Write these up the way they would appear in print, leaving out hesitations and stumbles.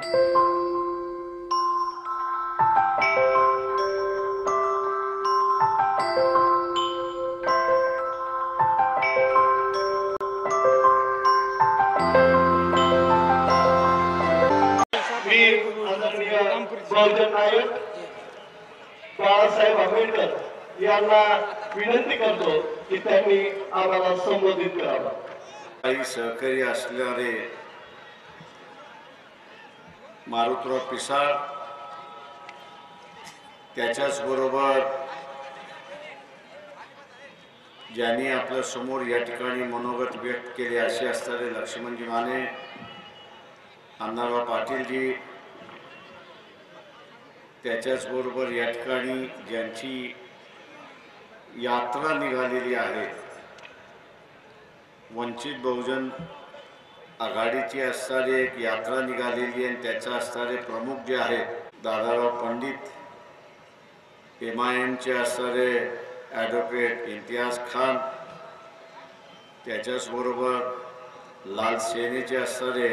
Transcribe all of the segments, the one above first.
बहुजन नायक बाळासाहेब आंबेडकर यांना विनंती करतो की त्यांनी आम्हाला संबोधित करावं। काही सहकारी असणारे मारुतराव पिसाळ, त्याच्याच बरोबर ज्यांनी आपल्या समोर या ठिकाणी मनोगत व्यक्त केले असे असणारे लक्ष्मणजी माने, अण्णाराव पाटीलजी, त्याच्याच बरोबर या ठिकाणी ज्यांची यात्रा निघालेली आहे, वंचित बहुजन आघाडीची असणारी एक यात्रा निघालेली आणि त्याचा असणारे प्रमुख जे आहेत दादाराव पंडित, MIMचे असणारे ॲडव्होकेट इम्तियाज खान, त्याच्याच बरोबर लाल सेनेचे असणारे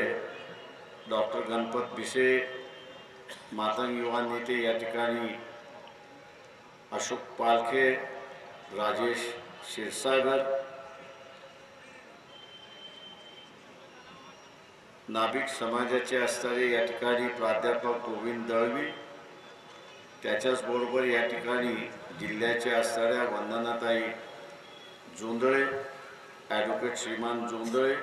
डॉक्टर गणपत भिसे, मातंग युवा नेते या ठिकाणी अशोक पालखे, राजेश क्षीरसागर, नाभिक समाजाचे असणारे या ठिकाणी प्राध्यापक गोविंद दळवी, त्याच्याच बरोबर या ठिकाणी जिल्ह्याचे असणाऱ्या वंदनाताई जोंधळे, ॲडव्होकेट श्रीमान जोंधळे,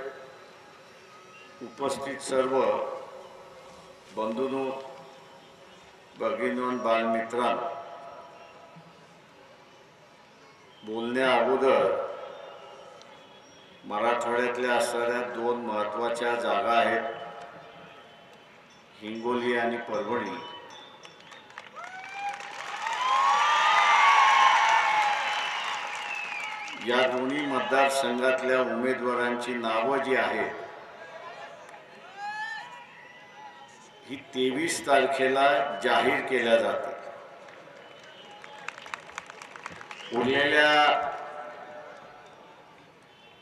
उपस्थित सर्व बंधूंनो, भगिनींनो, बालमित्रांनो, बोलण्या अगोदर मराठवाड्यातल्या असणाऱ्या दोन महत्त्वाच्या जागा आहेत, हिंगोली आणि परभणी। या दोन्ही मतदारसंघातल्या उमेदवारांची नावं जी आहेत ही 23 तारखेला जाहीर केल्या जाते। उरलेल्या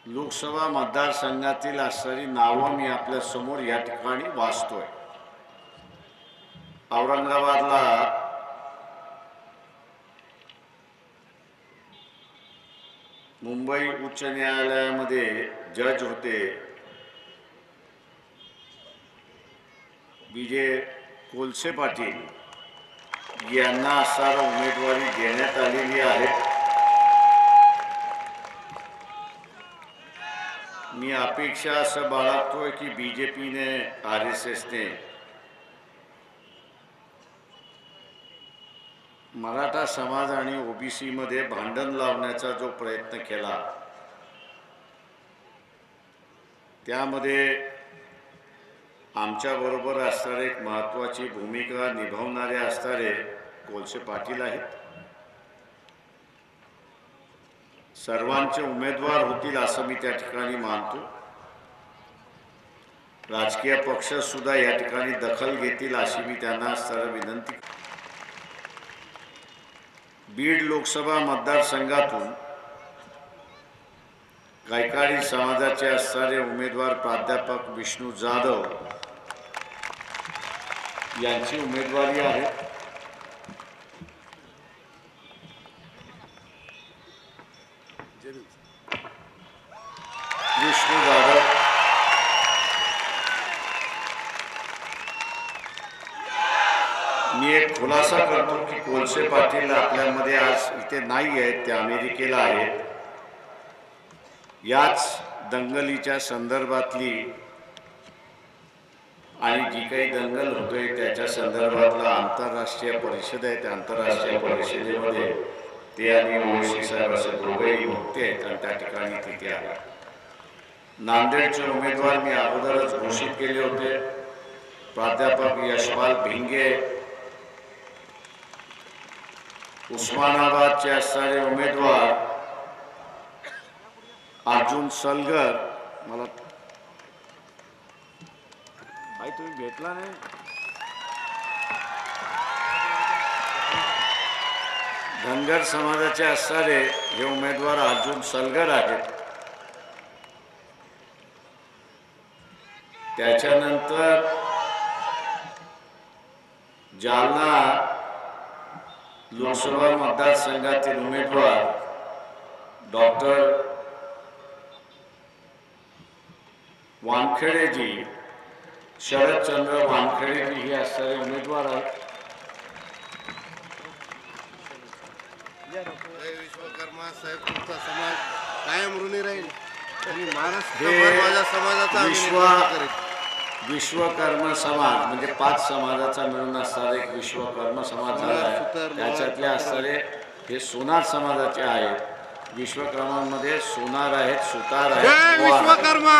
लोकसभा मतदारसंघातील असणारी नावं मी आपल्या समोर या ठिकाणी वाचतोय। औरंगाबादला मुंबई उच्च न्यायालयामध्ये जज होते विजय कोलसे पाटील यांना असणारी उमेदवारी देण्यात आलेली आहे। मी अपेक्षा असं बाळगतोय की BJPने, RSSने मराठा समाज आणि OBC मध्ये भांडण लावण्याचा जो प्रयत्न केला त्यामध्ये आमच्या बरोबर असणारे एक महत्त्वाची भूमिका निभावणारे असणारे कोलसे पाटील आहेत। सर्वांचे उमेदवार होतील असं मी त्या ठिकाणी मानतो। राजकीय पक्ष सुद्धा या ठिकाणी दखल घेतील अशी मी त्यांना असणारी विनंती। बीड लोकसभा मतदारसंघातून गायकवाडी समाजाचे असणारे उमेदवार प्राध्यापक विष्णू जाधव यांची उमेदवारी आहे। विष्णू जाधव मी एक खुलासा करतो की कोलसे पाटील आपल्यामध्ये आज इथे नाही आहेत, ते अमेरिकेला आहेत। याच दंगलीच्या संदर्भातली आणि जी काही दंगल होतोय त्याच्या संदर्भातला आंतरराष्ट्रीय परिषद आहे, त्या आंतरराष्ट्रीय परिषदेमध्ये ते आणि ओळशी साहेब असे दोघेही वक्ते आहेत आणि त्या ठिकाणी तिथे आहे। नांदेडचे उमेदवार मी अगोदरच घोषित केले होते, प्राध्यापक यशपाल भिंगे। उस्मानाबादचे असणारे उमेदवार अर्जुन सलगर, मला भाई तुम्ही भेटला नाही, धनगर समाजाचे असणारे हे उमेदवार अर्जुन सलगर आहेत। त्याच्यानंतर जालना लोकसभा मतदारसंघातील उमेदवार डॉक्टर वानखेडेजी, शरदचंद्र वानखेडेजी हे असणारे उमेदवार आहेत. विश्वकर्मा साहेब तुमचा समाज कायम ऋणी राहील आणि महाराष्ट्रभर माझ्या समाजाचा विश्वकर्मा समाज म्हणजे 5 समाजाचा मिळून असणारा एक विश्वकर्मा समाज झाला आहे. त्याच्यातले असणारे हे सोनार समाजाचे आहेत. विश्वकर्मांमध्ये सोनार आहेत, सुतार आहेत. विश्वकर्मा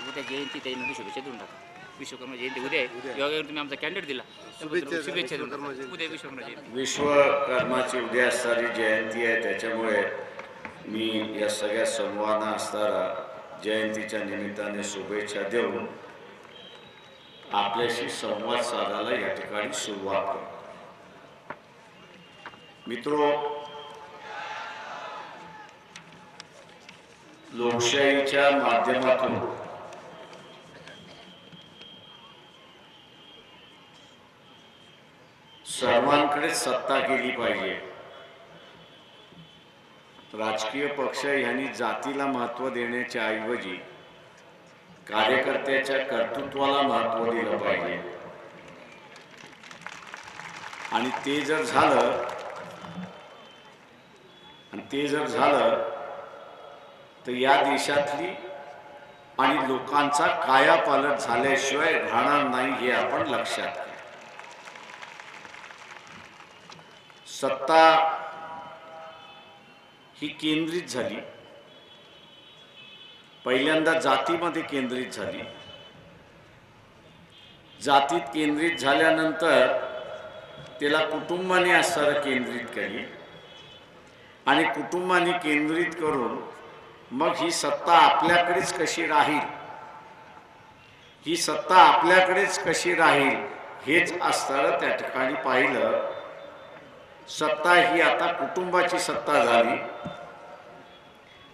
उद्या जयंती त्यामध्ये शुभेच्छा देऊन टाका. विश्वकर्मा जयंती उद्या आहे. योगायोग तुम्ही आमचा कॅन्डिडेट दिला, शुभेच्छा देऊन टाका. उद्या विश्वकर्मा जयंती. विश्वकर्माची उद्या असणारी जयंती आहे. त्याच्यामुळे मी या सगळ्या समूहांना असणारा जयंतीच्या निमित्ताने शुभेच्छा देऊन आपल्याशी संवाद साधायला या ठिकाणी सुरुवात करतो. मित्रो, लोकशाहीच्या माध्यमातून सर्वांकडे सत्ता गेली पाहिजे. राजकीय पक्ष यांनी जातीला महत्त्व देण्याच्या ऐवजी कार्यकर्त्याच्या कर्तृत्वाला महत्त्व दिलं पाहिजे. आणि ते जर झालं तर या देशातली आणि लोकांचा कायापालट झाल्याशिवाय राहणार नाही हे आपण लक्षात घ्या. सत्ता ही केंद्रित झाली, पहिल्यांदा जातीमध्ये केंद्रित झाली. जातीत केंद्रित झाल्यानंतर त्याला कुटुंबाने असणारं केंद्रित केली आणि कुटुंबाने केंद्रित करून मग ही सत्ता आपल्याकडेच कशी राहील, ही सत्ता आपल्याकडेच कशी राहील हेच असणारं त्या ठिकाणी पाहिलं. सत्ता ही आता कुटुंबाची सत्ता झाली.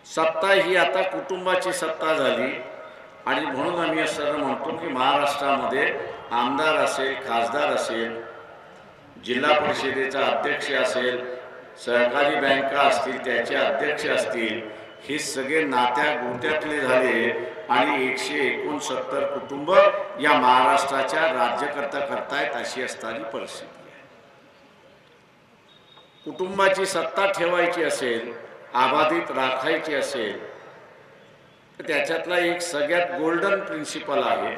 सत्ता ही आता कुटुंबाची सत्ता झाली आणि म्हणून आम्ही असं म्हणतो की महाराष्ट्रामध्ये आमदार असेल, खासदार असेल, जिल्हा परिषदेचा अध्यक्ष असेल, सहकारी बँका असतील त्याचे अध्यक्ष असतील, हे सगळे नात्या गोत्यातले झाले आणि 169 कुटुंब या महाराष्ट्राच्या राज्यकर्ता करतायत अशी असणारी परिस्थिती आहे. कुटुंबाची सत्ता ठेवायची असेल, आबाधित राखायची असेल तर त्याच्यातला एक सगळ्यात गोल्डन प्रिन्सिपल आहे,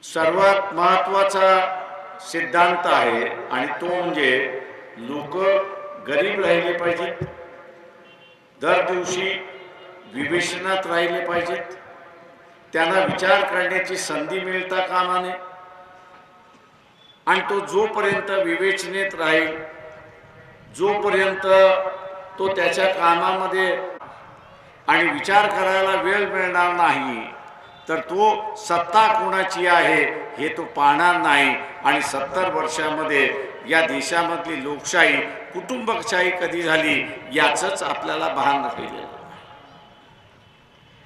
सर्वात महत्वाचा सिद्धांत आहे आणि तो म्हणजे लोक गरीब राहिले पाहिजेत, दर दिवशी विवेचनात राहिले पाहिजेत, त्यांना विचार करण्याची संधी मिळता कामा नये आणि तो जोपर्यंत विवेचनेत राहील, जोपर्यंत तो त्याच्या कामामध्ये आणि विचार करायला वेळ मिळणार नाही तर तो सत्ता कोणाची आहे हे तो पाहणार नाही. आणि 70 वर्षामध्ये या देशामधली लोकशाही कुटुंबशाही कधी झाली याचंच आपल्याला भान राहिलेलं.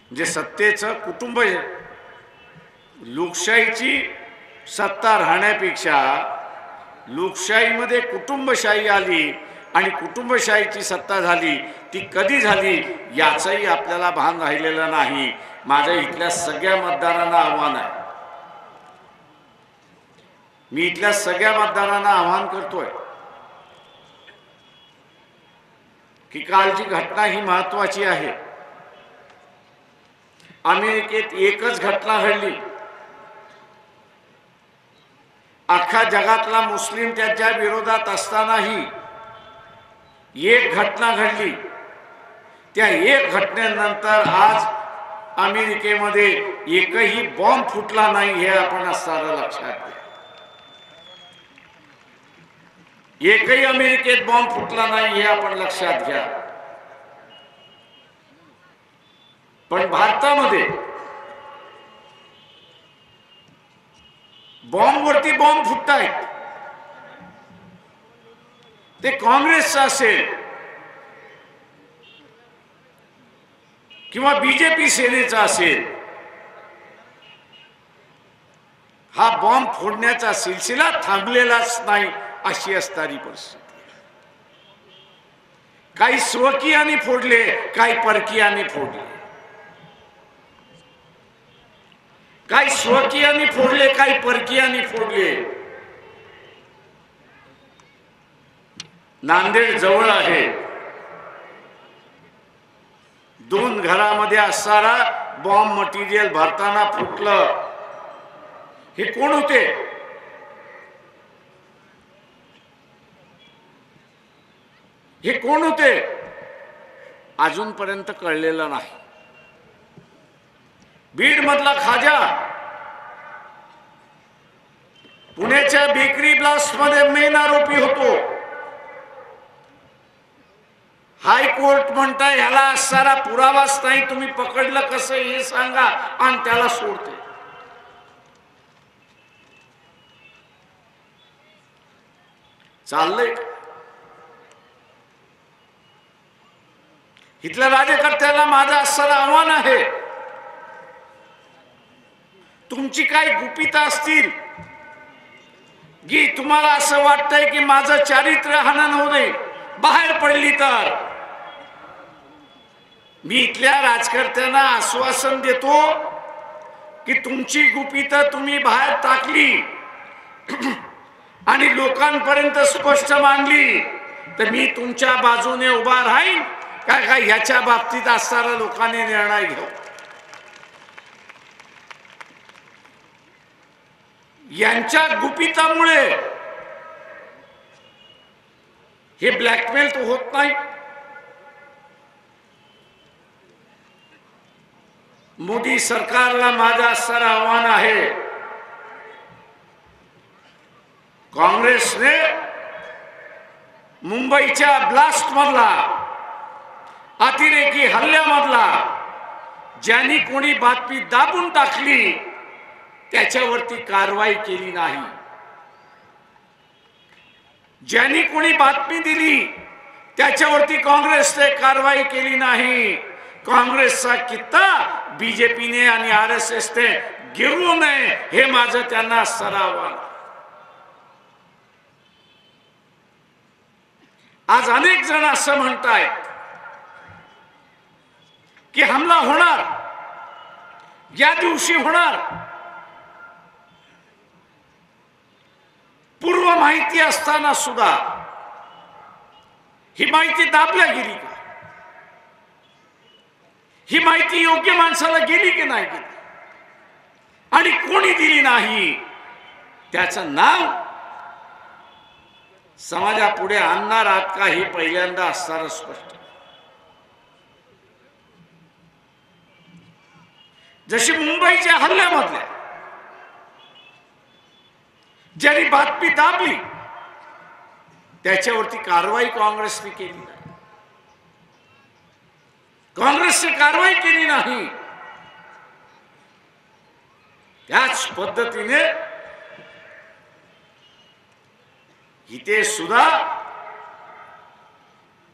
म्हणजे सत्तेचं कुटुंब, लोकशाहीची सत्ता राहण्यापेक्षा लोकशाहीमध्ये कुटुंबशाही आली आणि कुटुंबशाहीची सत्ता झाली. ती कधी झाली याचंही आपल्याला भान राहिलेलं नाही. माझ्या इथल्या सगळ्या मतदारांना आव्हान आहे, मी इथल्या सगळ्या मतदारांना आव्हान करतोय की कालची घटना ही महत्वाची आहे. अमेरिकेत एकच घटना घडली, अख्ख्या जगातला मुस्लिम त्याच्या विरोधात असतानाही एक घटना घडली. त्या एक घटनेनंतर आज अमेरिकेमध्ये एकही बॉम्ब फुटला नाही हे आपण असणारं लक्षात घ्या. एकही अमेरिकेत बॉम्ब फुटला नाही हे आपण लक्षात घ्या. पण भारतामध्ये बॉम्बवरती बॉम्ब फुटतायत. ते काँग्रेसचा असेल किंवा बीजेपी सेनेचा असेल हा बॉम्ब फोडण्याचा सिलसिला थांबलेलाच नाही अशी असणारी परिस्थिती. काही स्वकीयांनी फोडले, काही परकीयांनी फोडले. काही स्वकीयांनी फोडले, काही परकीयांनी फोडले. नांदेड जवळ आहे. 2 घरामध्ये असणारा बॉम्ब मटेरियल भरताना फुटलं. हे कोण होते? हे कोण होते अजूनपर्यंत कळलेलं नाही. बीड मधला खाजा, पुण्याच्या बेकरी ब्लास्ट मध्ये मेन आरोपी होतो. हायकोर्ट म्हणताय ह्याला असणारा पुरावाच नाही, तुम्ही पकडलं कसं हे सांगा, आणि त्याला सोडते. चाललंय. इथल्या राज्यकर्त्याला माझं असणारं आव्हान आहे, तुमची काही गुपित असतील की तुम्हाला असं वाटतंय की माझं चारित्र्य हनन होऊ नये, बाहेर पडली तर मी इथल्या राजकर्त्यांना आश्वासन देतो की तुमची गुपित तुम्ही बाहेर टाकली आणि लोकांपर्यंत स्पष्ट मांडली तर मी तुमच्या बाजूने उभा राहीन. काय ह्याच्या बाबतीत असणाऱ्या लोकांनी निर्णय घेऊ. यांच्या गुपितामुळे हे ब्लॅकमेल तो होत नाही. मोदी सरकारला माझं असणारं आव्हान आहे, काँग्रेसने मुंबईच्या ब्लास्ट मधला, अतिरेकी हल्ल्यामधला ज्यांनी कोणी बातमी दाबून टाकली त्याच्यावरती कारवाई केली नाही. ज्यांनी कोणी बातमी दिली त्याच्यावरती काँग्रेसने कारवाई केली नाही. काँग्रेसचा कित्ता बीजेपीने आणि RSSने गिरवू नये हे माझं त्यांना सराव. आज अनेक जण असं म्हणतायत की हमला होणार, या दिवशी होणार. पूर्व माहिती असताना सुद्धा ही माहिती दाबल्या गेली का? ही माहिती योग्य माणसाला गेली की नाही गेली? आणि कोणी दिली नाही त्याचं नाव समाजापुढे आणणार आहात का हे पहिल्यांदा असणारं स्पष्ट. जशी मुंबईच्या हल्ल्यामधल्या ज्यांनी बातमी दाबली त्याच्यावरती कारवाई काँग्रेसने केली नाही. काँग्रेसने कारवाई केली नाही. त्याच पद्धतीने इथे सुद्धा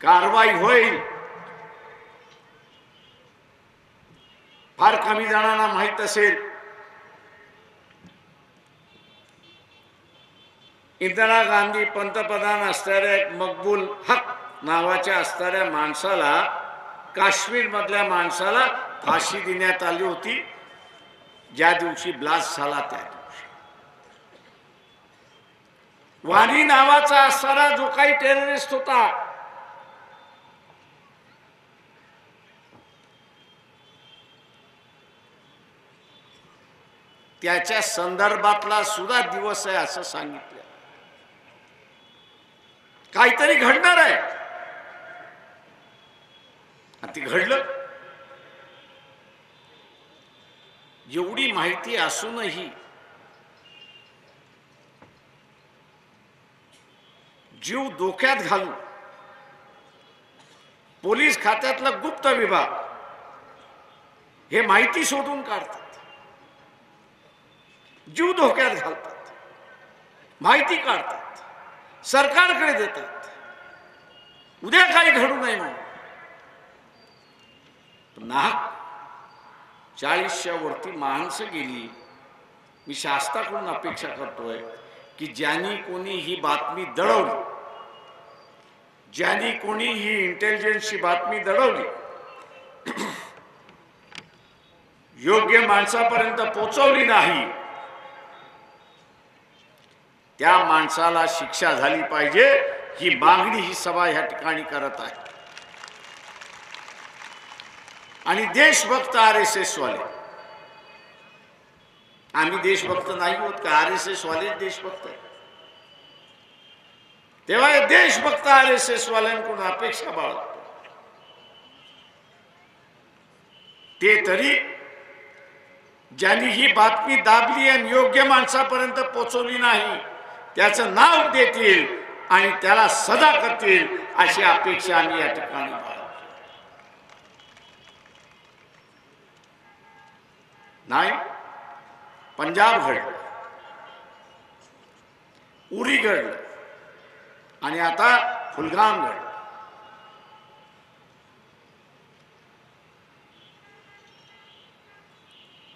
कारवाई होईल. फार कमी जणांना माहित असेल, इंदिरा गांधी पंतप्रधान असणाऱ्या एक मकबूल हक नावाच्या असणाऱ्या माणसाला, काश्मीर मधल्या माणसाला फाशी देण्यात आली होती ज्या दिवशी ब्लास्ट झाला त्या दिवशी. वाणी नावाचा असणारा जो काही टेररिस्ट होता त्याच्या संदर्भातला सुद्धा दिवस आहे असं सांगितलं. काहीतरी घडणार आहे, ती घडलं. एवढी माहिती असूनही जीव धोक्यात घालून पोलीस खात्यातला गुप्त विभाग हे माहिती शोधून काढतात, जीव धोक्यात घालतात, माहिती काढतात, सरकारकडे देतात, उद्या काही घडू नये म्हणून. नाहक 40च्या वरती माणसं गेली मी शासनाकडून अपेक्षा करतोय की ज्यांनी कोणी ही बातमी दडवली, ज्यांनी कोणी ही इंटेलिजन्सची बातमी दडवली, योग्य माणसापर्यंत पोहोचवली नाही, त्या माणसाला शिक्षा झाली पाहिजे ही मागणी ही सभा या ठिकाणी करत आहे. आणि देशभक्त RSS वाले, आम्ही देशभक्त नाही होत का? RSS वाले देशभक्त आहे. तेव्हा देशभक्त RSS वाल्यांकडून अपेक्षा बाळगतो ते तरी ज्यांनी ही बातमी दाबली आणि योग्य माणसापर्यंत पोहोचवली नाही त्याचं नाव देतील आणि त्याला सजा करतील अशी अपेक्षा आम्ही या ठिकाणी बाळगतो. नाही, पंजाब घडलं, उरी घडलं आणि आता फुलगाम घडलं.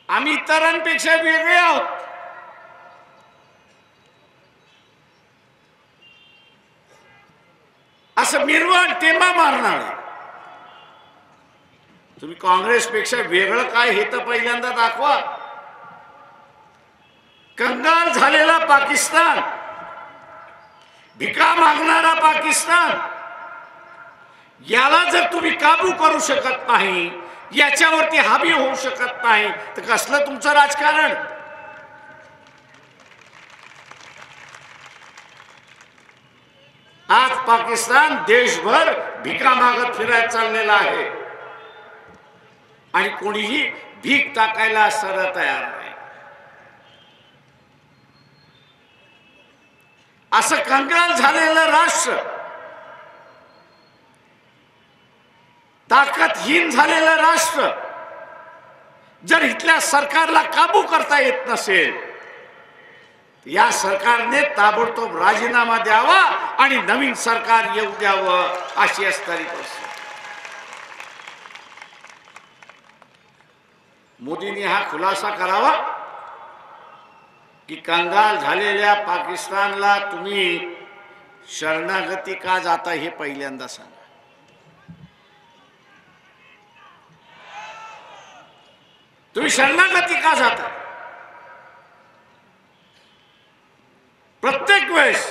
आम्ही इतरांपेक्षा वेगळे आहोत. असं मिरवण टेंबा मारणार आहे. तुम्ही काँग्रेसपेक्षा वेगळं काय हे तर पहिल्यांदा दाखवा. कंगाल झालेला पाकिस्तान, भिका मागणारा पाकिस्तान, याला जर तुम्ही काबू करू शकत नाही, याच्यावरती हावी होऊ शकत नाही, तर कसलं तुमचं राजकारण? आज पाकिस्तान देशभर भिका मागत फिरायला चाललेला आहे आणि कोणीही भीक टाकायला सरळ तयार नाही. असं कंगाल झालेलं राष्ट्र, ताकदहीन झालेलं राष्ट्र जर इथल्या सरकारला काबू करता येत नसेल, या सरकारने ताबडतोब राजीनामा द्यावा आणि नवीन सरकार येऊ द्यावं अशी असणारी परिस्थिती. मोदींनी हा खुलासा करावा की कंगाल झालेल्या पाकिस्तानला तुम्ही शरणागती का जाता हे पहिल्यांदा सांगा. तुम्ही शरणागती का जाता? प्रत्येक वेळेस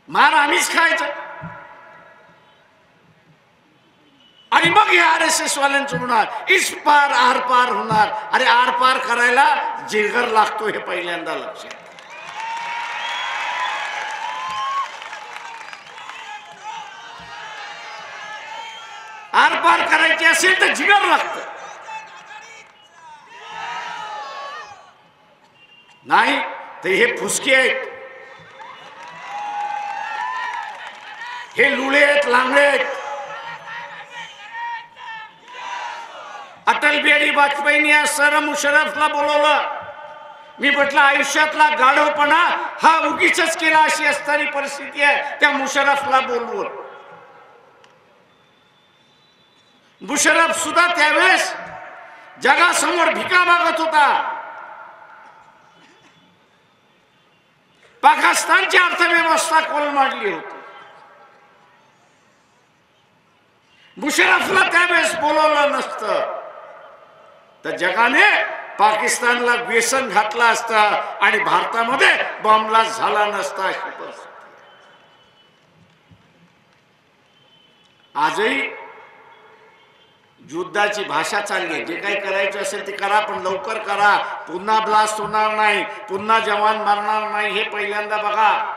मार आम्हीच खायचा आणि मग हे RSS वाल्यांचं होणार इस पार आर पार होणार. अरे आर पार करायला जिगर लागतो हे पहिल्यांदा लक्षात. आर पार करायची असेल तर जिगर लागतं. नाही तर हे फुसके आहेत, हे लुळे आहेत, लांगडे आहेत. अटल बिहारी वाजपेयींनी आज सर मुशर्रफला बोलवलं. मी म्हटलं आयुष्यातला गाढवपणा हा उगीचच केला अशी असणारी परिस्थिती आहे. त्या मुशर्रफला बोलवून मुशर्रफ सुद्धा त्यावेळेस जगासमोर भिका मागत होता. पाकिस्तानची अर्थव्यवस्था कोलमडली होती. मुशर्रफला त्यावेळेस बोलवलं नसतं तर जगाने पाकिस्तानला व्यसन घातला असता आणि भारतामध्ये बॉम्बलास्ट झाला नसता. आजही युद्धाची भाषा चालली आहे. जे काही करायचं असेल ते करा, पण लवकर करा. पुन्हा ब्लास्ट होणार नाही, पुन्हा जवान मरणार नाही हे पहिल्यांदा बघा.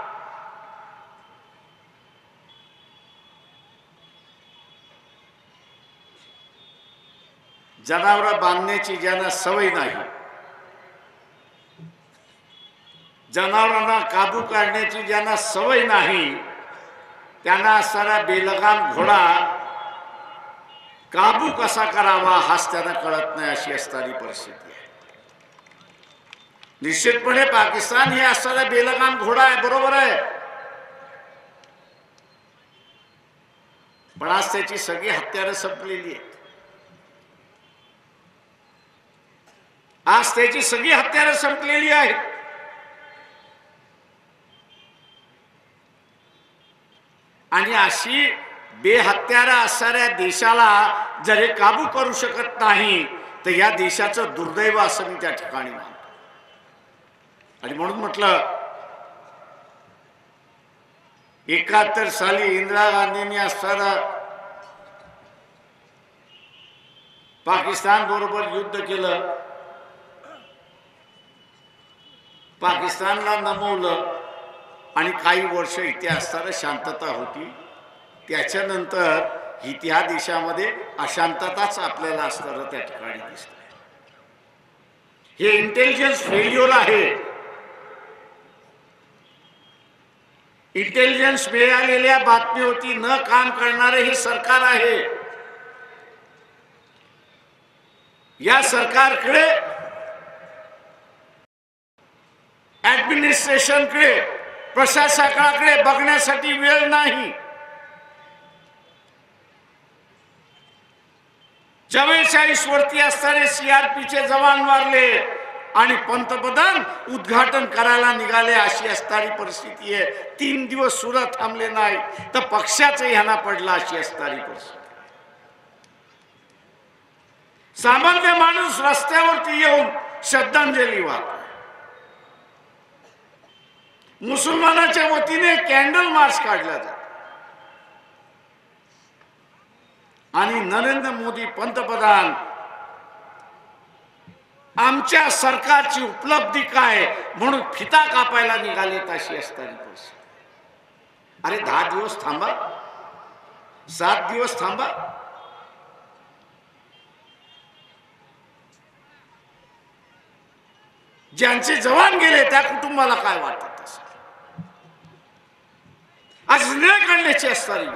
जनावर बांधण्याची ज्यांना सवय नाही, जनावरांना काबू करण्याची ज्यांना सवय नाही, त्यांना असणारा बेलगाम घोडा काबू कसा करावा हाच त्यांना कळत नाही अशी असणारी परिस्थिती आहे. निश्चितपणे पाकिस्तान हे असणारा बेलगाम घोडा आहे, बरोबर आहे, पण आज त्याची सगळी हत्यारं संपलेली आहेत. आज त्याची सगळी हत्यारं संपलेली आहेत. आणि अशी बेहत्यारा असणाऱ्या देशाला जर हे काबू करू शकत नाही तर या देशाचं दुर्दैव असं मी त्या ठिकाणी मानतो. आणि म्हणून म्हटलं 71 साली इंदिरा गांधींनी असताना पाकिस्तान बरोबर युद्ध केलं, पाकिस्तानला नमवलं आणि काही वर्ष इथे असताना शांतता होती. त्याच्यानंतर या देशामध्ये अशांतताच आपल्याला असताना त्या ठिकाणी दिसत. हे इंटेलिजन्स फेल्युअर आहे. इंटेलिजन्स मिळालेल्या बातमीवरती न काम करणारे हे सरकार आहे. या सरकारकडे ऍडमिनिस्ट्रेशनकडे प्रशासकाकडे बघण्यासाठी वेळ नाही. ज्यावेळेस वरती असताना सीआरपीचे जवान मारले आणि पंतप्रधान उद्घाटन करायला निघाले अशी असणारी परिस्थिती आहे. 3 दिवस सुद्धा थांबले नाही तर पक्षाचं ह्यांना पडला अशी असणारी परिस्थिती. सामान्य माणूस रस्त्यावरती येऊन श्रद्धांजली वाहतो. मुसलमानाच्या वतीने कॅन्डल मार्च काढला जातो आणि नरेंद्र मोदी पंतप्रधान आमच्या सरकारची उपलब्धी काय म्हणून फिता कापायला निघाले अशी असणारी परिस्थिती. अरे 10 दिवस थांबा, 7 दिवस थांबा. ज्यांचे जवान गेले त्या कुटुंबाला काय वाटत असेल? आज निर्णय काढण्याची असणारी.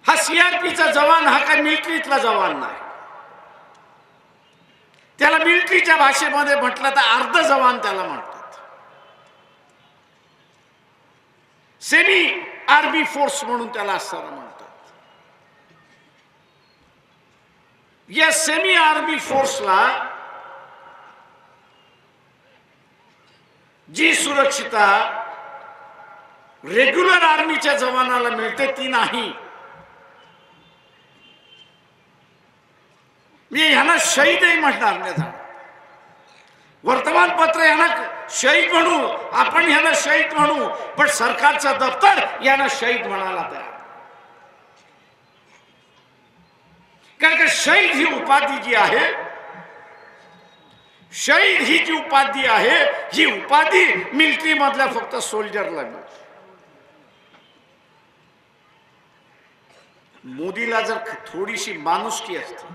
हा सीआरपीचा जवान हा काय मिलिटरीतला जवान नाही. त्याला मिलिटरीच्या भाषेमध्ये म्हटलं तर अर्ध जवान त्याला म्हणतात. सेमी आर्मी फोर्स म्हणून त्याला असताना म्हणतात. या सेमी आर्मी फोर्सला जी सुरक्षिता रेग्युलर आर्मीच्या जवानाला मिळते ती नाही. मी ह्यांना शहीदही म्हणणार नाही. वर्तमानपत्र यांना शहीद म्हणू, आपण ह्यांना शहीद म्हणू, पण सरकारचं दप्तर यांना शहीद म्हणायला तयार. कारण का शहीद ही उपाधी जी आहे, शहीद ही जी उपाधी आहे ही उपाधी मिलिटरी मधल्या फक्त सोल्जरला मिळते. मोदीला जर थोडीशी माणुसकी असते,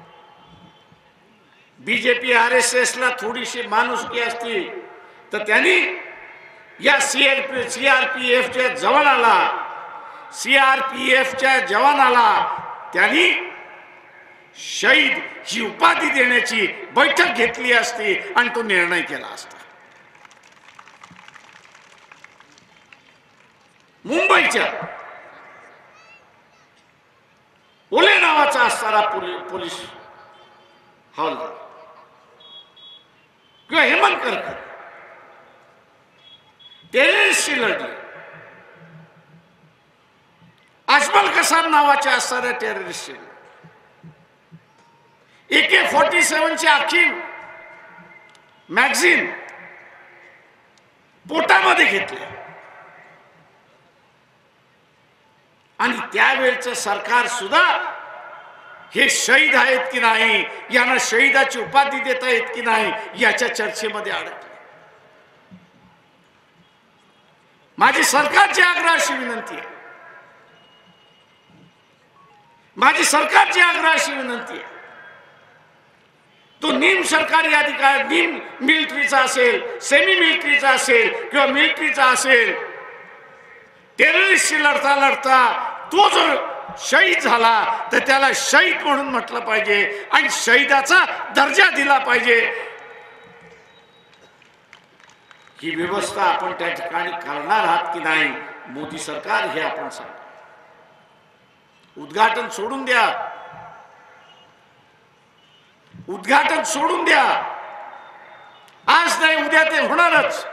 बीजेपी RSS ला थोडीशी माणुसकी असती तर त्यांनी या सीआरपीएफच्या जवानाला त्यांनी शहीद ही उपाधी देण्याची बैठक घेतली असती आणि तो निर्णय केला असता. मुंबईच्या ओले नावाचा असणारा पोलीस हवालदार किंवा हेमंत करकर टेररिस्टशी लढले. अजमल कसाब नावाच्या असणाऱ्या टेररिस्टशी AK-47ची अख्खी मॅगझिन पोटामध्ये घेतली आणि त्यावेळचं सरकार सुद्धा हे शहीद आहेत की नाही, यांना शहीदाची उपाधी देता येत की नाही याच्या चर्चेमध्ये अडकले. माझी सरकारची आग्रहाची विनंती आहे, माझी सरकारची आग्रहाची विनंती आहे. तो निम सरकारी अधिकारी, निम मिलिटरीचा असेल, सेमी मिलिटरीचा असेल किंवा मिलिटरीचा असेल, टेररिस्टशी लढता लढता तो जर शहीद झाला तर त्याला शहीद म्हणून म्हटलं पाहिजे आणि शहीदाचा दर्जा दिला पाहिजे. ही व्यवस्था आपण त्या ठिकाणी करणार आहात की नाही मोदी सरकार हे आपण सांगा. उद्घाटन सोडून द्या. उद्घाटन सोडून द्या, आज नाही उद्या ते होणारच.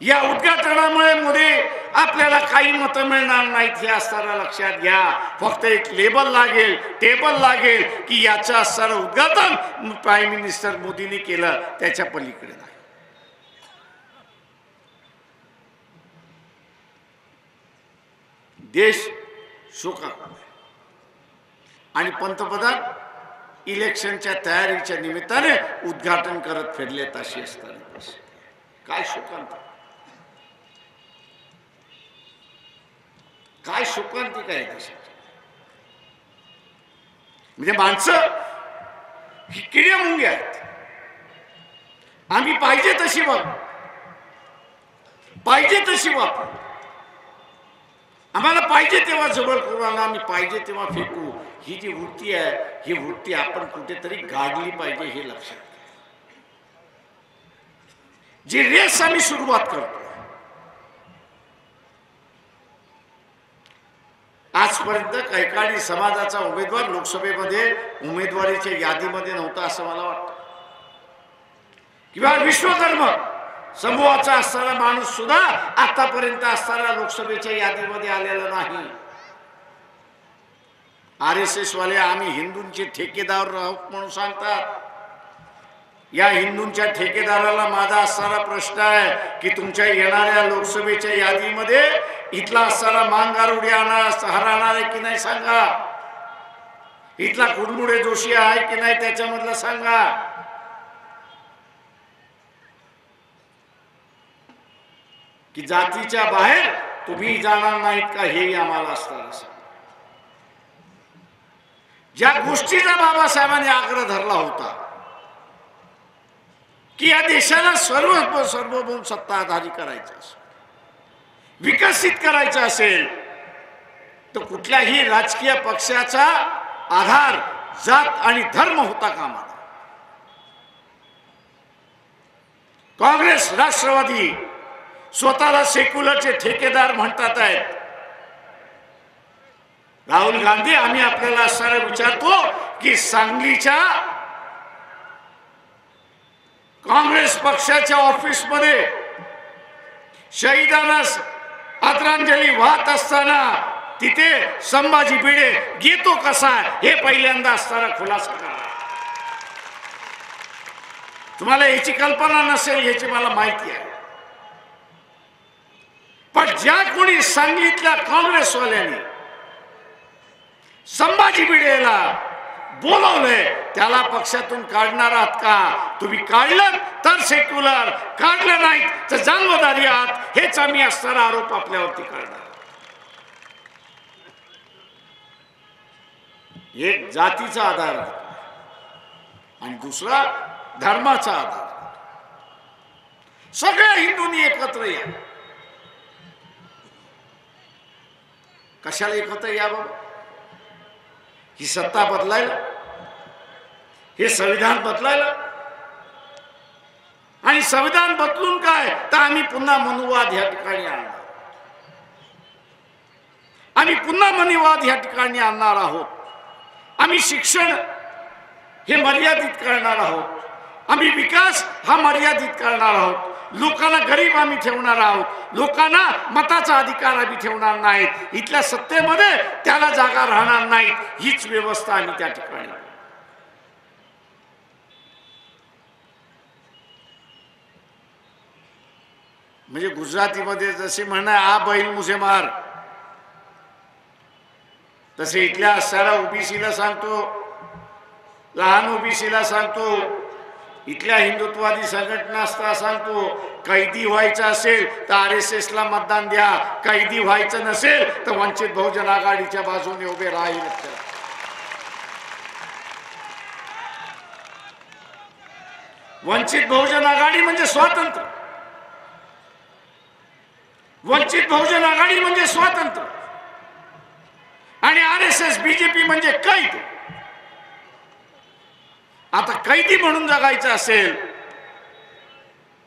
या उद्घाटनामुळे मध्ये आपल्याला काही मतं मिळणार नाहीत हे असताना लक्षात घ्या. फक्त एक लेबल लागेल, टेबल लागेल की याचं असणारं उद्घाटन प्राईम मिनिस्टर मोदींनी केलं, त्याच्या पलीकडे नाही. देश शोकाकुल आहे आणि पंतप्रधान इलेक्शनच्या तयारीच्या निमित्ताने उद्घाटन करत फिरलेत अशी असताना काय शोकांत, काय शोकांती काय देशाची. म्हणजे माणसं ही किड्या मुंग्या आहेत. आम्ही पाहिजे तशी वापरू, पाहिजे तशी वापरू, आम्हाला पाहिजे तेव्हा जवळ करू आणि आम्ही पाहिजे तेव्हा फेकू. ही जी वृत्ती आहे, ही वृत्ती आपण कुठेतरी गाडली पाहिजे हे लक्षात घ्या. जी रेस आम्ही सुरुवात करतो, आजपर्यंत कैकाडी समाजाचा उमेदवार लोकसभेमध्ये उमेदवारीच्या यादीमध्ये नव्हता असं मला वाटतं. किंवा विश्वकर्म समूहाचा असणारा माणूस सुद्धा आतापर्यंत असणारा लोकसभेच्या यादीमध्ये आलेला नाही. RSS वाले आम्ही हिंदूंचे ठेकेदार आहोत म्हणून सांगतात. या हिंदूंच्या ठेकेदाराला माझा असणारा प्रश्न आहे की तुमच्या येणाऱ्या लोकसभेच्या यादीमध्ये इथला असणारा मांगारुडी हरणार आहे की नाही सांगा. इथला कुडमुडे जोशी आहे की नाही त्याच्यामधला सांगा. की जातीच्या बाहेर तुम्ही जाणार नाहीत का हे आम्हाला असणारा सांगा. ज्या गोष्टीचा बाबासाहेबांनी आग्रह धरला होता की या देशाला सार्वभौम सत्ताधारी करायचं असेल, विकसित करायचं असेल तर कुठल्याही राजकीय पक्षाचा आधार जात आणि धर्म होता कामा नये. काँग्रेस राष्ट्रवादी स्वतःला सेक्युलरचे ठेकेदार म्हणतात आहेत. राहुल गांधी आम्ही आपल्याला असणारा विचारतो की सांगलीच्या काँग्रेस पक्षाच्या ऑफिसमध्ये शहीदांना आदरांजली वाहत असताना तिथे संभाजी भिडे घेतो कसा हे पहिल्यांदा असताना खुलासा करा. तुम्हाला याची कल्पना नसेल याची मला माहिती आहे. पण ज्या कोणी सांगलीतल्या काँग्रेसवाल्यांनी संभाजी भिडेला बोलवलंय त्याला पक्षातून काढणार आहात का? तुम्ही काढलं तर सेक्युलर, काढलं नाही तर जन्मदारी आहात हेच आम्ही असणारा आरोप आपल्यावरती करणार. एक जातीचा आधार आणि दुसरा धर्माचा आधार. सगळ्या हिंदूंनी एकत्र या. कशाला एकत्र या बाबा? ही सत्ता बदलायला, हे संविधान बदलायला. आणि संविधान बदलून काय तर आम्ही पुन्हा मनुवाद या ठिकाणी आणणार. आम्ही पुन्हा मनुवाद या ठिकाणी आणणार आहोत. आम्ही शिक्षण हे मर्यादित करणार आहोत. आम्ही विकास हा मर्यादित करणार आहोत. लोकांना गरीब आम्ही ठेवणार आहोत. लोकांना मताचा अधिकार आम्ही ठेवणार नाहीत. इथल्या सत्तेमध्ये त्याला जागा राहणार नाहीत. हीच व्यवस्था आम्ही त्या ठिकाणी. म्हणजे गुजरातीमध्ये जसे म्हणा आ बैल मुझे मार, तसे इथल्या असणाऱ्या ओबीसीला सांगतो, लहान ओबीसीला सांगतो, इथल्या हिंदुत्ववादी संघटना असता सांगतो, कैदी व्हायचं असेल तर RSS ला मतदान द्या, कैदी व्हायचं नसेल तर वंचित बहुजन आघाडीच्या बाजूने उभे राहा. वंचित बहुजन आघाडी म्हणजे स्वातंत्र्य. वंचित बहुजन आघाडी म्हणजे स्वातंत्र्य आणि RSS BJP म्हणजे कैद. आता कैदी म्हणून जगायचं असेल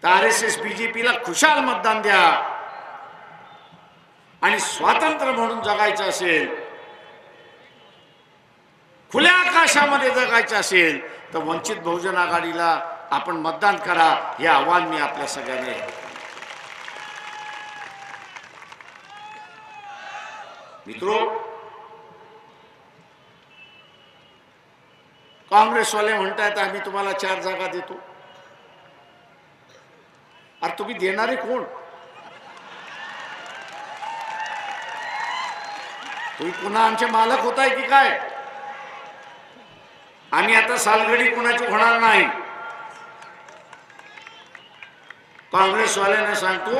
तर RSS BJP ला खुशाल मतदान द्या आणि स्वातंत्र्य म्हणून जगायचं असेल, खुल्या आकाशामध्ये जगायचं असेल तर वंचित बहुजन आघाडीला आपण मतदान करा, हे आव्हान मी आपल्या सगळ्यांना. मित्रो, काँग्रेसवाले म्हणतात आम्ही तुम्हाला 4 जागा देतो. अरे तुम्ही देणारे कोण? तुम्ही पुन्हा आमचे मालक होताय की काय? आम्ही आता सालगडी कोणाची होणार नाही. काँग्रेसवाल्यांना सांगतो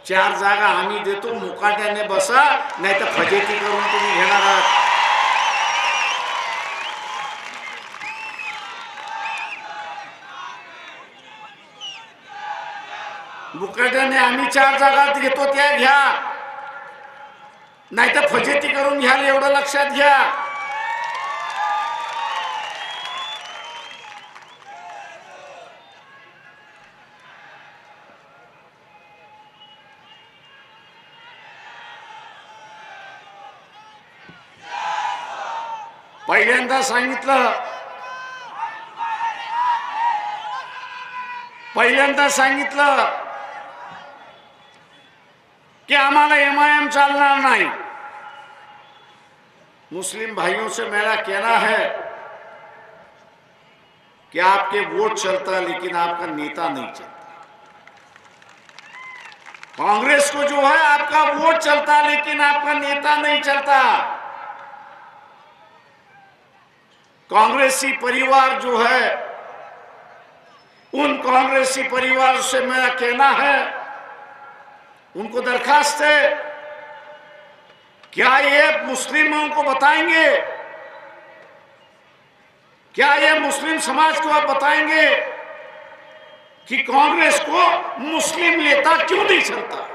4 जागा आम्ही देतो, मुकाट्याने बसा, नाही तर फजेती करून तुम्ही घेणार आहात. मुकाट्याने आम्ही 4 जागा घेतो त्या घ्या, नाही तर फजेती करून घ्याल, एवढं लक्षात घ्या. पहिल्यांदा सांगितलं कि हमारा MIM चलना नहीं. मुस्लिम भाइयों से मेरा कहना है कि आपके वोट चलता लेकिन आपका नेता नहीं चलता. कांग्रेस को जो है आपका वोट चलता लेकिन आपका नेता नहीं चलता. कांग्रेसी परिवार जो है, उन कांग्रेसी परिवार से मेरा कहना है, उनको दरखास्त है, क्या ये मुस्लिमों को बताएंगे, क्या ये मुस्लिम समाज को आप बताएंगे कि कांग्रेस को मुस्लिम नेता क्यों नहीं चलता?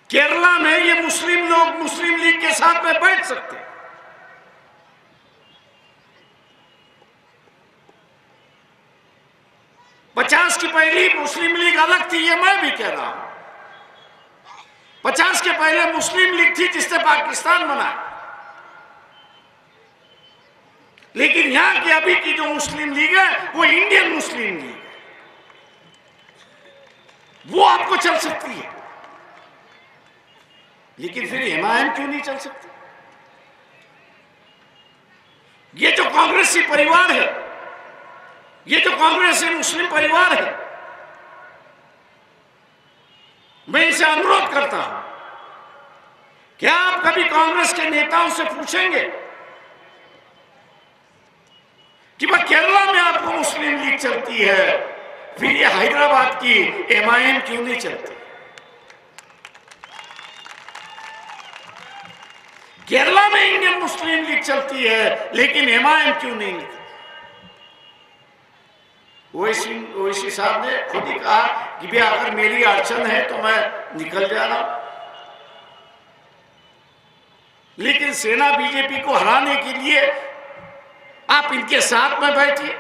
केरला में ये मुस्लिम लोग मुस्लिम लीग के साथ में बैठ सकते हैं. 50 की पहली मुस्लिम लीग अलग थी, ये मैं भी कह रहा हूं. 50 के पहले मुस्लिम लीग थी जिससे पाकिस्तान बना, लेकिन यहां की अभी की जो मुस्लिम लीग है वो इंडियन मुस्लिम लीग है. वो आपको चल सकती है, लेकिन फिर MIM क्यों नहीं चल सकती? ये जो कांग्रेसी परिवार है, ये जो कांग्रेसी मुस्लिम परिवार है, मैं इसे अनुरोध करता हूं, क्या आप कभी कांग्रेस के नेताओं से पूछेंगे कि भाई केरला में आपको मुस्लिम लीग चलती है, फिर ये हैदराबाद की MIM क्यों नहीं चलती? केरला में इंडियन मुस्लिम लीग चलती है लेकिन MIM क्यों नहीं? ओवैसी साहब ने खुद ही कहा कि भाई अगर मेरी अड़चन है तो मैं निकल जा रहा हूं, लेकिन सेना बीजेपी को हराने के लिए आप इनके साथ में बैठिए.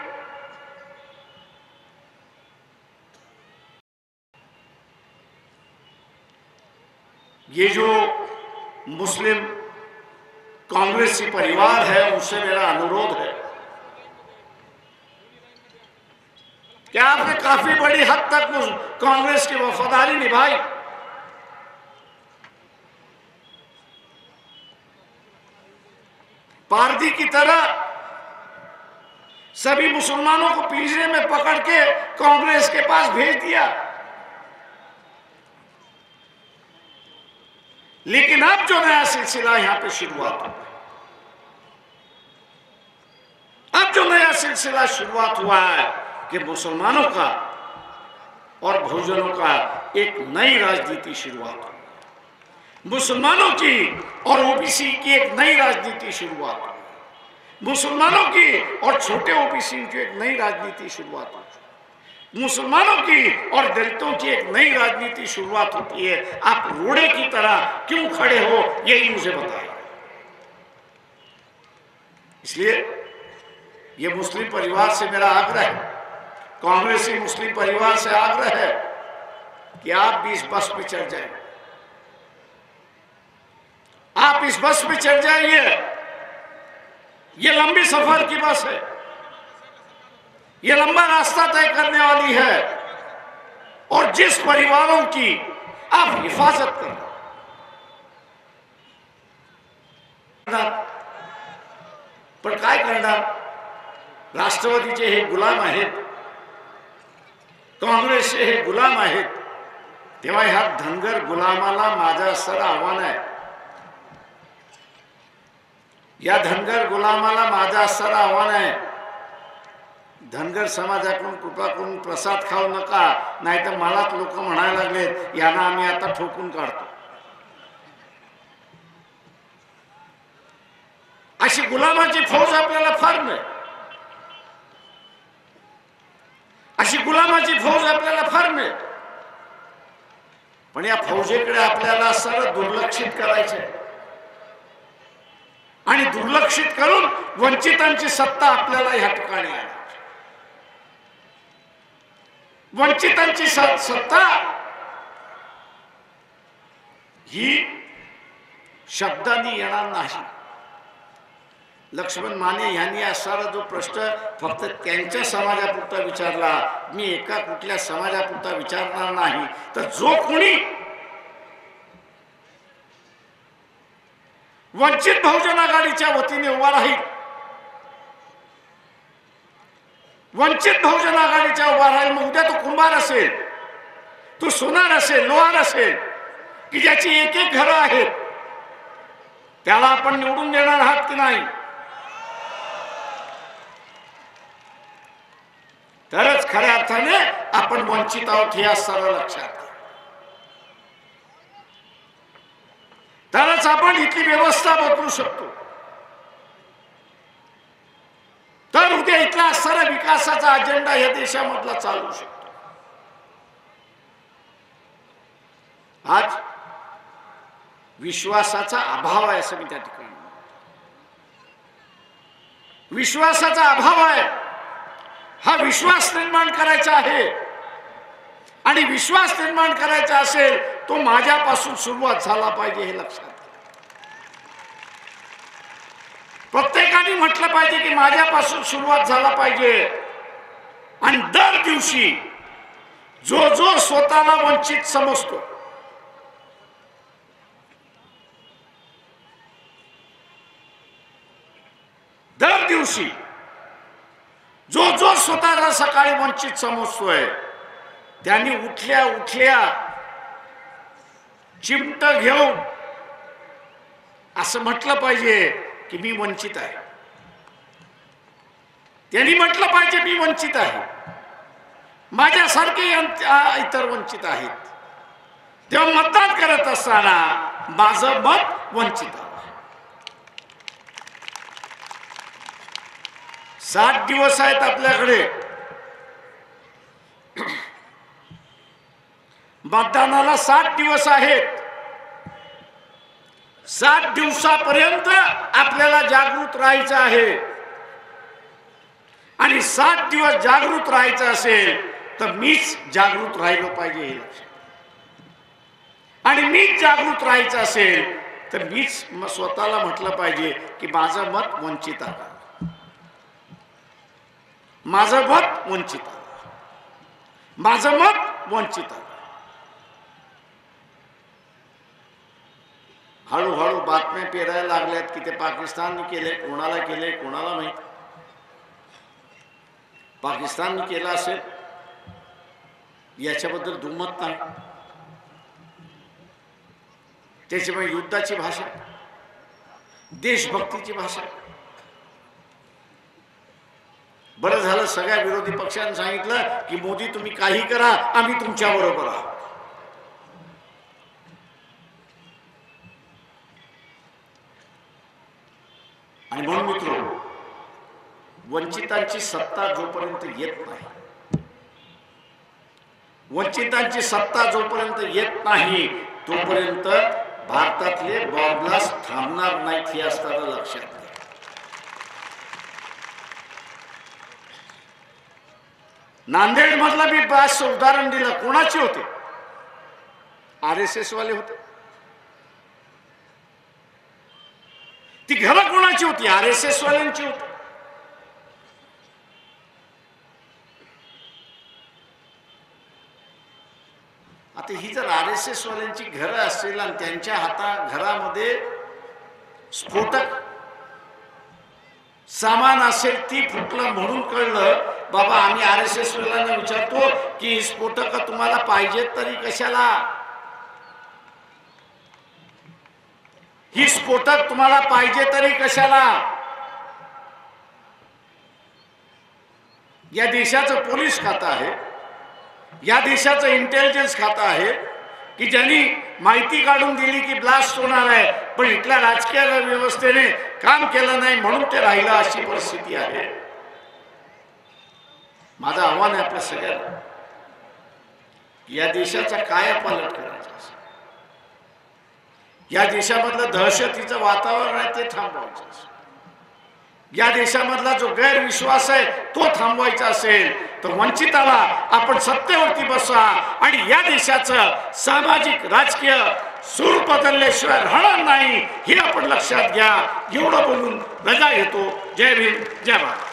ये जो मुस्लिम कांग्रेसी परिवार है उनसे मेरा अनुरोध है कि आपने काफी बड़ी हद तक कांग्रेस की वफादारी निभाई. पारदी की तरह सभी मुसलमानों को पिंजरे में पकड़ के कांग्रेस के पास भेज दिया, लेकिन अब जो नया सिलसिला यहां पे शुरुआत हुआ, अब जो नया सिलसिला शुरुआत हुआ है कि मुसलमानों का और बहुजनों का एक नई राजनीति शुरुआत हुई. मुसलमानों की और ओबीसी की एक नई राजनीति शुरुआत हुई. मुसलमानों की और छोटे ओबीसी की एक नई राजनीति शुरुआत हुई. मुसलमानों की और दलितों की एक नई राजनीति शुरुआत होती है. आप रोड़े की तरह क्यों खड़े हो, यही मुझे बताइए. इसलिए ये मुस्लिम परिवार से मेरा आग्रह है, कांग्रेसी मुस्लिम परिवार से आग्रह है कि आप भी इस बस पे चढ़ जाइए. आप इस बस पे चढ़ जाइए ये लंबी सफर की बस है, ये लंबा रास्ता तय करने वाली है, और जिस परिवारों की आप हिफाजत कर पण काय करणार, राष्ट्रवादीचे हे गुलाम आहेत, काँग्रेसचे हे गुलाम आहेत, तेव्हा ह्या धनगर गुलामाला माझं सर आव्हान आहे, या धनगर गुलामाला माझं सर आव्हान आहे, धनगर समाजाकडून कृपा करून प्रसाद खाऊ नका, नाहीतर मलाच लोक म्हणायला लागलेत यांना आम्ही आता ठोकून काढतो. अशी गुलामाची फौज आपल्याला फार मिळेल, अशी गुलामाची फौज आपल्याला फार मिळेल, पण या फौजेकडे आपल्याला सरळ दुर्लक्षित करायचे आणि दुर्लक्षित करून वंचितांची सत्ता आपल्याला ह्या ठिकाणी आणायची. वंचितांची सत्ता ही शब्दांनी येणार नाही. लक्ष्मण माने यांनी असा जो प्रश्न फक्त त्यांच्या समाजापुरता विचारला, मी एका कुठल्या समाजापुरता विचारणार नाही, तर जो कोणी वंचित बहुजन आघाडीच्या वतीने उभा राहील, वंचित बहुजन आघाडीच्या उभा राहील, मग उद्या तो कुंभार असेल, तो सोनार असेल, लोहार असेल, की ज्याची एक एक घरं आहेत, त्याला आपण निवडून देणार आहात की नाही? तरच खऱ्या अर्थाने आपण वंचित आहोत हे सर्व लक्षात, तरच आपण इथली व्यवस्था बदलू शकतो, तर उद्या इथला सर्व विकासाचा अजेंडा या देशामधला चालू शकतो. आज विश्वासाचा अभाव आहे असं मी त्या ठिकाणी, विश्वासाचा अभाव आहे. हा विश्वास निर्माण करायचा आहे, आणि विश्वास निर्माण करायचा असेल तो माझ्यापासून सुरुवात झाला पाहिजे हे लक्षात. प्रत्येकाने म्हटलं पाहिजे की माझ्यापासून सुरुवात झाला पाहिजे, आणि दर दिवशी जो जो स्वतःला वंचित समजतो, दर दिवशी जो जो स्वतःला सकाळी वंचित समजतोय, त्यांनी उठल्या उठल्या चिमट घेऊन असं म्हटलं पाहिजे की मी वंचित आहे. त्यांनी म्हटलं पाहिजे मी वंचित आहे, माझ्यासारखे इतर वंचित आहेत. तेव्हा मतदान करत असताना माझं मत वंचित आहे. 60 दिवस आहेत आपल्याकडे मतदानाला, 60 दिवस आहेत. 60 दिवसापर्यंत आपल्याला जागृत राहायचं आहे, आणि 60 दिवस जागृत राहायचं असेल तर मीच जागृत राहिलो पाहिजे हे लक्षात, आणि मीच जागृत राहायचं असेल तर मीच स्वतःला म्हटलं पाहिजे की माझं मत वंचित आहे, माझं मत वंचित आहे, माझं मत वंचित आहे. हळूहळू बातम्या पेरायला लागल्यात की ते पाकिस्तानने केले, कोणाला केले कोणाला माहित. पाकिस्तानने केलं असेल याच्याबद्दल दुमत नाही. त्याच्यामुळे युद्धाची भाषा, देशभक्तीची भाषा. बरं झालं सगळ्या विरोधी पक्षांनी सांगितलं की मोदी तुम्ही काही करा, आम्ही तुमच्या बरोबर आहोत. आणि म्हणून मित्र, वंचितांची सत्ता जोपर्यंत येत नाही, वंचितांची सत्ता जोपर्यंत येत नाही तोपर्यंत भारतातले बॉम्ब ब्लास्ट थांबणार नाहीत हे असताना लक्षात घ्या. नांदेड मधला मी ब्लास्ट उदाहरण दिलं, कोणाचे होते? RSS वाले होते. ती घरं कोणाची कोणाची होती? RSS वाल्यांची होती. आता ही जर RSS वाल्यांची घरं असतील आणि त्यांच्या घरामध्ये स्फोटक सामान असेल, ती फुटलं म्हणून कळलं, बाबा आम्ही RSS वाल्यांना विचारतो की ही स्फोटक तुम्हाला पाहिजेत तरी कशाला? ही स्फोटक तुम्हाला पाहिजे तरी कशाला? या देशाचं पोलीस खातं आहे, या देशाचं इंटेलिजन्स खातं आहे की ज्यांनी माहिती काढून दिली की ब्लास्ट होणार आहे, पण इथल्या राजकीय व्यवस्थेने काम केलं नाही म्हणून ते राहिलं, अशी परिस्थिती आहे. माझं आव्हान आहे आपल्या सगळ्यांना, या देशाचा कायापालट करायचा असेल, या देशामधलं दहशतीचं वातावरण आहे ते थांबवायचं असेल, या देशामधला जो गैरविश्वास आहे तो थांबवायचा असेल, तर वंचिताला आपण सत्तेवरती बसवा आणि या देशाचं सामाजिक राजकीय सूर बदलल्याशिवाय राहणार नाही, हे आपण लक्षात घ्या. एवढं बोलून रजा घेतो. जय भीम, जय भारत.